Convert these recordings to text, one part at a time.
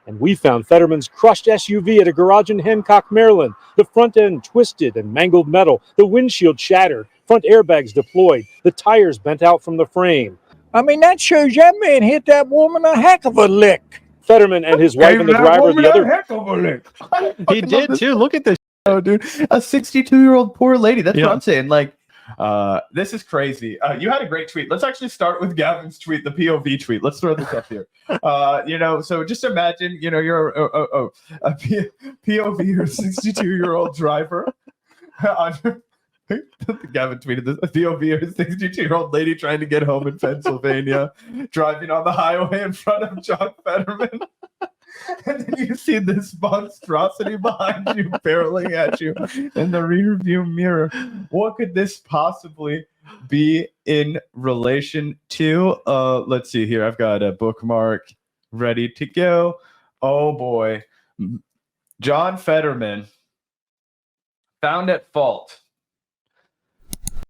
and we found Fetterman's crushed SUV at a garage in Hancock, Maryland. The front end twisted and mangled metal, the windshield shattered, front airbags deployed, the tires bent out from the frame. I mean, that shows that man hit that woman a heck of a lick. Fetterman and his wife and the driver, the other. Heck of a lick. He did too. Look at this. Oh, dude, a 62-year-old poor lady. That's what I'm saying. Like, this is crazy. You had a great tweet. Let's actually start with Gavin's tweet, the POV tweet. Let's throw this up here. So just imagine, you're a POV or 62-year-old driver. Gavin tweeted this. A POV or 62-year-old lady trying to get home in Pennsylvania, driving on the highway in front of John Fetterman. And then you see this monstrosity behind you barreling at you in the rear view mirror. What could this possibly be in relation to? Let's see here. I've got a bookmark ready to go. Oh boy. John Fetterman found at fault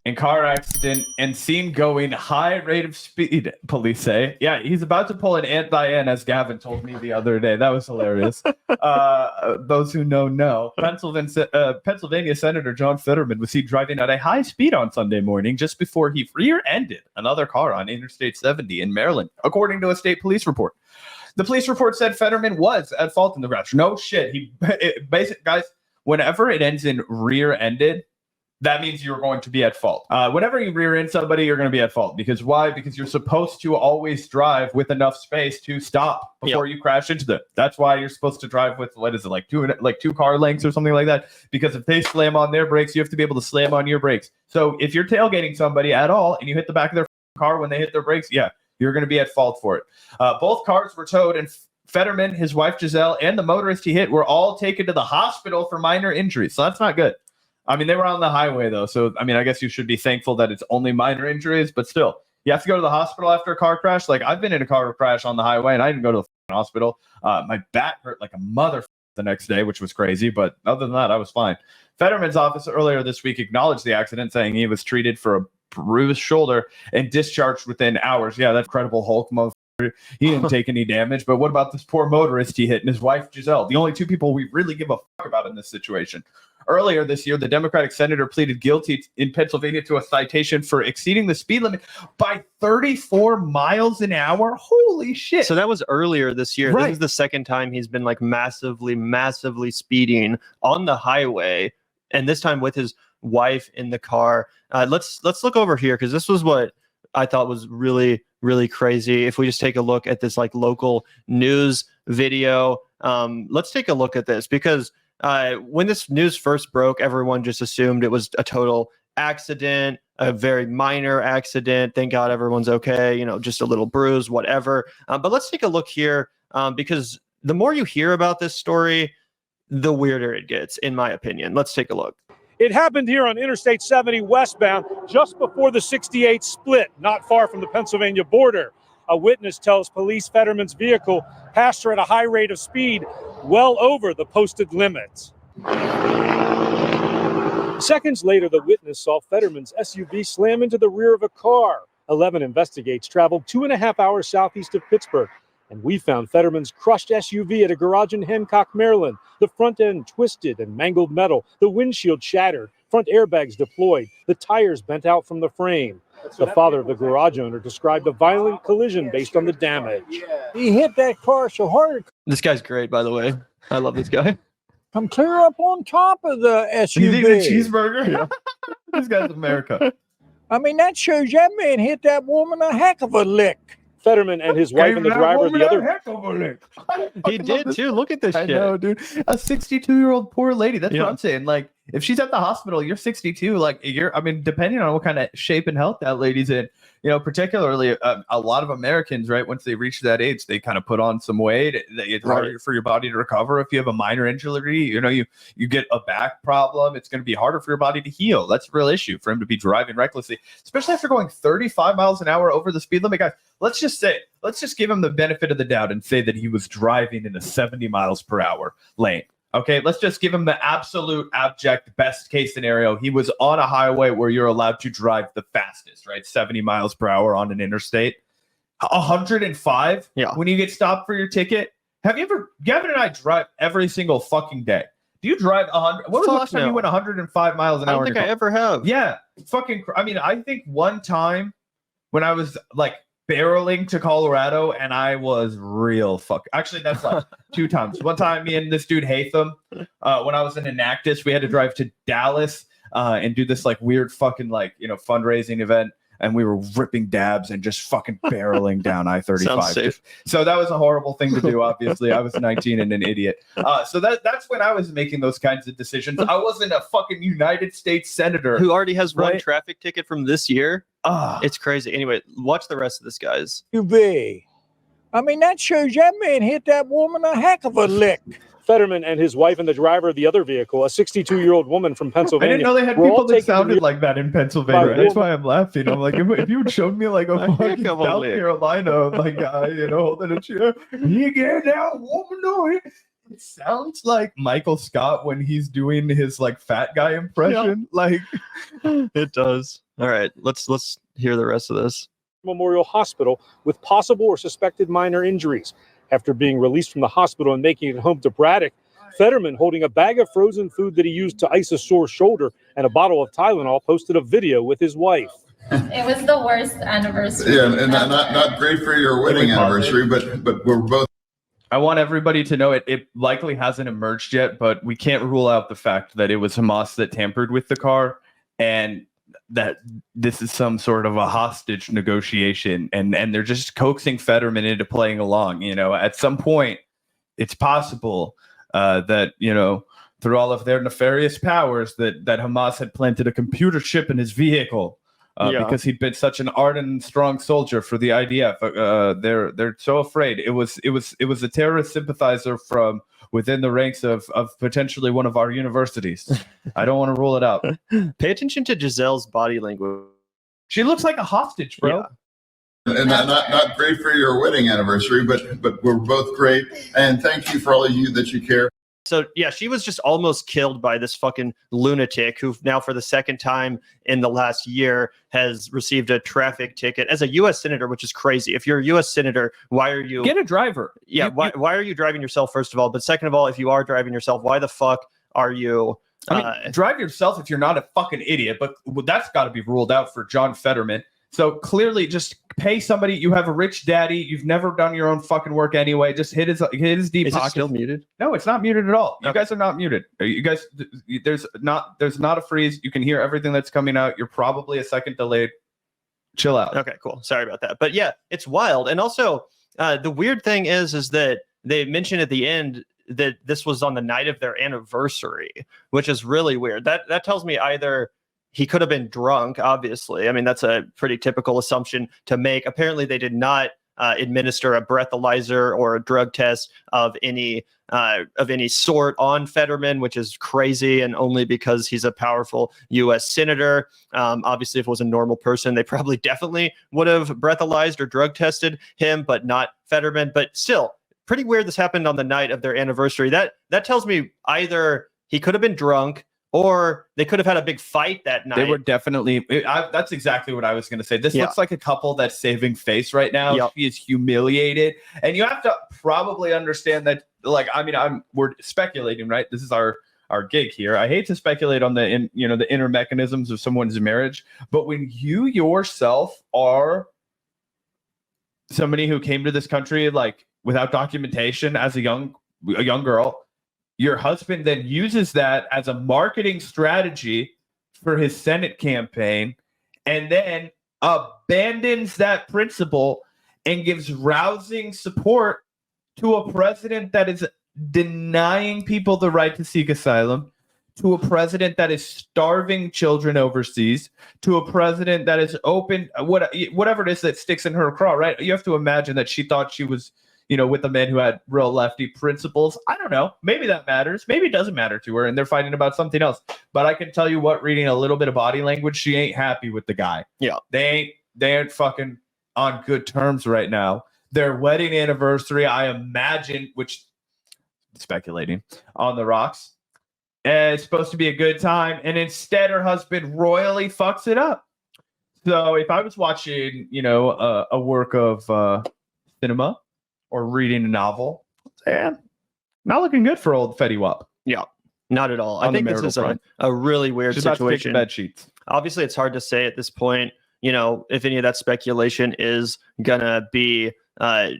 in car accident and seen going high rate of speed, police say. Yeah, he's about to pull an Aunt Diane, as Gavin told me the other day. That was hilarious. Those who know. Pennsylvania Senator John Fetterman was seen driving at a high speed on Sunday morning just before he rear-ended another car on Interstate 70 in Maryland, according to a state police report. The police report said Fetterman was at fault in the crash. No shit. Guys, whenever it ends in rear-ended, that means you're going to be at fault. Whenever you rear end somebody, you're going to be at fault. Because why? Because you're supposed to always drive with enough space to stop before you crash into them. That's why you're supposed to drive with, two car lengths or something like that. Because if they slam on their brakes, you have to be able to slam on your brakes. So if you're tailgating somebody at all and you hit the back of their car when they hit their brakes, you're going to be at fault for it. Both cars were towed, and Fetterman, his wife Gisele, and the motorist he hit were all taken to the hospital for minor injuries. So that's not good. I mean, they were on the highway, though. So, I mean, I guess you should be thankful that it's only minor injuries. But still, you have to go to the hospital after a car crash. Like, I've been in a car crash on the highway, and I didn't go to the hospital. My back hurt like a mother the next day, which was crazy. But other than that, I was fine. Fetterman's office earlier this week acknowledged the accident, saying he was treated for a bruised shoulder and discharged within hours. Yeah, that's Incredible Hulk motherfucker. He didn't take any damage. But what about this poor motorist he hit and his wife, Gisele? The only two people we really give a fuck about in this situation. Earlier this year, the Democratic senator pleaded guilty in Pennsylvania to a citation for exceeding the speed limit by 34 miles an hour. Holy shit. So that was earlier this year. Right. This is the second time he's been like massively speeding on the highway, and this time with his wife in the car. Let's look over here, because this was what I thought was really, really crazy. If we just take a look at this like local news video, let's take a look at this, because when this news first broke, everyone just assumed it was a total accident, a very minor accident. Thank God everyone's okay, just a little bruise, whatever. But let's take a look here, because the more you hear about this story, the weirder it gets, in my opinion. Let's take a look. It happened here on Interstate 70 westbound, just before the 68 split, not far from the Pennsylvania border. A witness tells police Fetterman's vehicle passed her at a high rate of speed, well over the posted limits. Seconds later, the witness saw Fetterman's SUV slam into the rear of a car. 11 investigates traveled 2.5 hours southeast of Pittsburgh, and we found Fetterman's crushed SUV at a garage in Hancock, Maryland. The front end twisted and mangled metal, the windshield shattered, front airbags deployed, the tires bent out from the frame. The father of the garage owner described a violent collision based on the damage. He hit that car so hard. This guy's great, by the way. I love this guy. Come clear up on top of the SUV. You need a cheeseburger? Yeah. This guy's America. I mean, that shows that man hit that woman a heck of a lick. Fetterman and his wife and the driver, the other. Heck of a lick. He did too. Look at this I shit. know, dude. A 62-year-old poor lady. That's what I'm saying. Like, if she's at the hospital, you're 62. Like, depending on what kind of shape and health that lady's in, particularly a lot of Americans, right, once they reach that age, they kind of put on some weight. It's harder for your body to recover. If you have a minor injury, you get a back problem, it's going to be harder for your body to heal. That's a real issue for him to be driving recklessly, especially after going 35 miles an hour over the speed limit. Guys, let's just give him the benefit of the doubt and say that he was driving in a 70 miles per hour lane. Okay, let's just give him the absolute abject best case scenario. He was on a highway where you're allowed to drive the fastest, right? 70 miles per hour on an interstate. 105 when you get stopped for your ticket. Have you ever? Gavin and I drive every single fucking day. Do you drive 100? When was the last time you went 105 miles an hour? I don't think I ever have. Yeah, fucking. I mean, I think one time when I was like barreling to Colorado and I was real fuck. Actually, that's like 2 times. One time, me and this dude Hatham, when I was in Enactus, we had to drive to Dallas and do this like weird fucking like fundraising event. And we were ripping dabs and just fucking barreling down I-35. So that was a horrible thing to do. Obviously, I was 19 and an idiot. So that's when I was making those kinds of decisions. I wasn't a fucking United States senator who already has one right? traffic ticket from this year. It's crazy. Anyway, watch the rest of this, guys. I mean, that shows that man hit that woman a heck of a lick. Fetterman and his wife and the driver of the other vehicle, a 62-year-old woman from Pennsylvania. I didn't know they had people that sounded like that in Pennsylvania. That's why I'm laughing. I'm like, if you had shown me like a fucking South Carolina like guy, holding a chair, you get that woman. It sounds like Michael Scott when he's doing his like fat guy impression. Yeah. Like it does. All right, let's hear the rest of this. Memorial Hospital with possible or suspected minor injuries. After being released from the hospital and making it home to Braddock, Fetterman, holding a bag of frozen food that he used to ice a sore shoulder and a bottle of Tylenol, posted a video with his wife. It was the worst anniversary. Yeah, and not great for your wedding anniversary, but we're both. I want everybody to know it likely hasn't emerged yet, but we can't rule out the fact that it was Hamas that tampered with the car and that this is some sort of a hostage negotiation and they're just coaxing Fetterman into playing along. At some point it's possible that, through all of their nefarious powers that Hamas had planted a computer chip in his vehicle because he'd been such an ardent and strong soldier for the IDF. They're so afraid. It was a terrorist sympathizer from within the ranks of potentially one of our universities. I don't want to rule it out. Pay attention to Gisele's body language. She looks like a hostage, bro. Yeah. And not great for your wedding anniversary, but we're both great. And thank you for all of you that you care. So, yeah, she was just almost killed by this fucking lunatic who now for the second time in the last year has received a traffic ticket as a U.S. senator, which is crazy. If you're a U.S. senator, why are you... Get a driver. Yeah, why are you driving yourself, first of all? But second of all, if you are driving yourself, why the fuck are you... drive yourself if you're not a fucking idiot, but that's got to be ruled out for John Fetterman. So clearly just pay somebody. You have a rich daddy. You've never done your own fucking work anyway. Just hit his deep pocket. Is it still muted? No, it's not muted at all. You Okay. guys are not muted. You guys, there's not a freeze. You can hear everything that's coming out. You're probably a second delayed. Chill out. Okay, cool. Sorry about that. But yeah, it's wild. And also the weird thing is that they mentioned at the end that this was on the night of their anniversary, which is really weird. That tells me either he could have been drunk, obviously. I mean, that's a pretty typical assumption to make. Apparently, they did not administer a breathalyzer or a drug test of any sort on Fetterman, which is crazy, and only because he's a powerful U.S. senator. Obviously, if it was a normal person, they probably definitely would have breathalyzed or drug tested him, but not Fetterman. But still, pretty weird this happened on the night of their anniversary. That tells me either he could have been drunk, or they could have had a big fight that night. They were definitely. That's exactly what I was going to say. This looks like a couple that's saving face right now. Yep. She is humiliated, and you have to probably understand that. Like, I mean, we're speculating, right? This is our gig here. I hate to speculate on the inner mechanisms of someone's marriage, but when you yourself are somebody who came to this country like without documentation as a young girl. Your husband then uses that as a marketing strategy for his Senate campaign and then abandons that principle and gives rousing support to a president that is denying people the right to seek asylum, to a president that is starving children overseas, to a president that is open, whatever it is that sticks in her craw, right? You have to imagine that she thought she was with a man who had real lefty principles. I don't know. Maybe that matters. Maybe it doesn't matter to her and they're fighting about something else. But I can tell you what, reading a little bit of body language, she ain't happy with the guy. Yeah. They ain't fucking on good terms right now. Their wedding anniversary, I imagine, which speculating on the rocks, it's supposed to be a good time. And instead her husband royally fucks it up. So if I was watching, a work of cinema, or reading a novel, saying? Not looking good for old Fetty Wap. Yeah, not at all. I On the think this marital is front. a really weird She's about to take the situation. bed sheets. Obviously, it's hard to say at this point, you know, if any of that speculation is gonna be,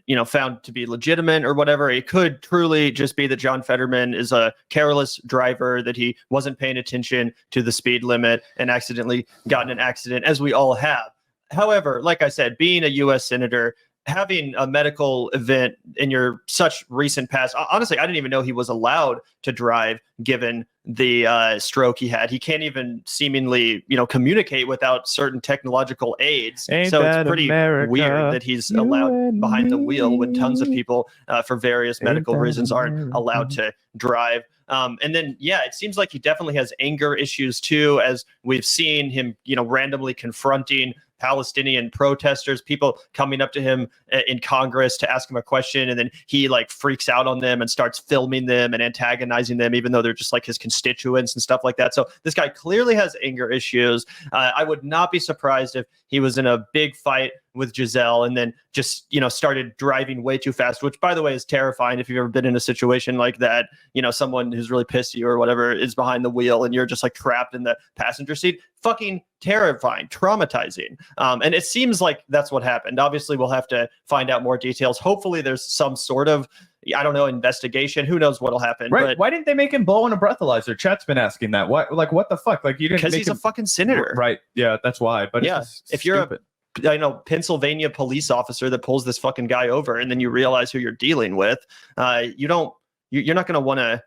you know, found to be legitimate or whatever. It could truly just be that John Fetterman is a careless driver, that he wasn't paying attention to the speed limit and accidentally got in an accident, as we all have. However, like I said, being a U.S. senator, having a medical event in your such recent past, honestly, I didn't even know he was allowed to drive given the stroke he had. He can't even seemingly, you know, communicate without certain technological aids. Ain't So it's that pretty America? weird that he's You allowed and behind the wheel when tons of me. people, for various Ain't medical that reasons, aren't America? allowed to drive. And then, yeah, it seems like he definitely has anger issues too, as we've seen him, you know, randomly confronting Palestinian protesters, people coming up to him in Congress to ask him a question, and then he like freaks out on them and starts filming them and antagonizing them, even though they're just like his constituents and stuff like that. So this guy clearly has anger issues. I would not be surprised if he was in a big fight with Gisele and then just, you know, started driving way too fast, which, by the way, is terrifying if you've ever been in a situation like that. You know, someone who's really pissed at you or whatever is behind the wheel and you're just like trapped in the passenger seat. Fucking terrifying, traumatizing. And it seems like that's what happened. Obviously, we'll have to find out more details. Hopefully there's some sort of, I don't know, investigation. Who knows what'll happen? Right? But Why didn't they make him blow on a breathalyzer? Chat's been asking that. What? Like, what the fuck? Like, you didn't because make he's a him, fucking senator. right? Yeah, that's why. But Yeah, it's if you're stupid. I know Pennsylvania police officer that pulls this fucking guy over, and then you realize who you're dealing with, you're not going to want to,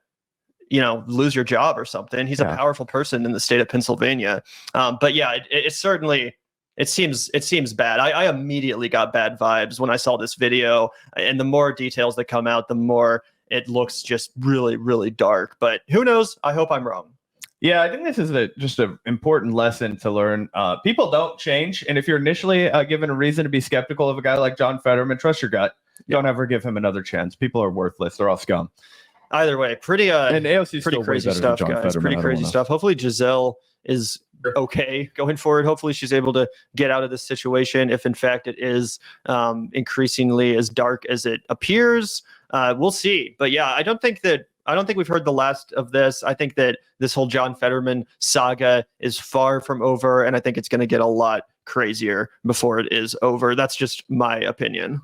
you know, lose your job or something. He's a powerful person in the state of Pennsylvania. But yeah, it certainly, it seems bad. I immediately got bad vibes when I saw this video, and the more details that come out, the more it looks just really, really dark. But who knows? I hope I'm wrong. Yeah, I think this is just an important lesson to learn. People don't change. And if you're initially given a reason to be skeptical of a guy like John Fetterman, trust your gut. Don't ever give him another chance. People are worthless. They're all scum. Either way, pretty and AOC pretty crazy stuff, guys. Fetterman. Pretty crazy stuff. Hopefully Gisele is okay going forward. Hopefully she's able to get out of this situation, if in fact it is increasingly as dark as it appears. We'll see. But yeah, I don't think we've heard the last of this. I think that this whole John Fetterman saga is far from over, and I think it's going to get a lot crazier before it is over. That's just my opinion.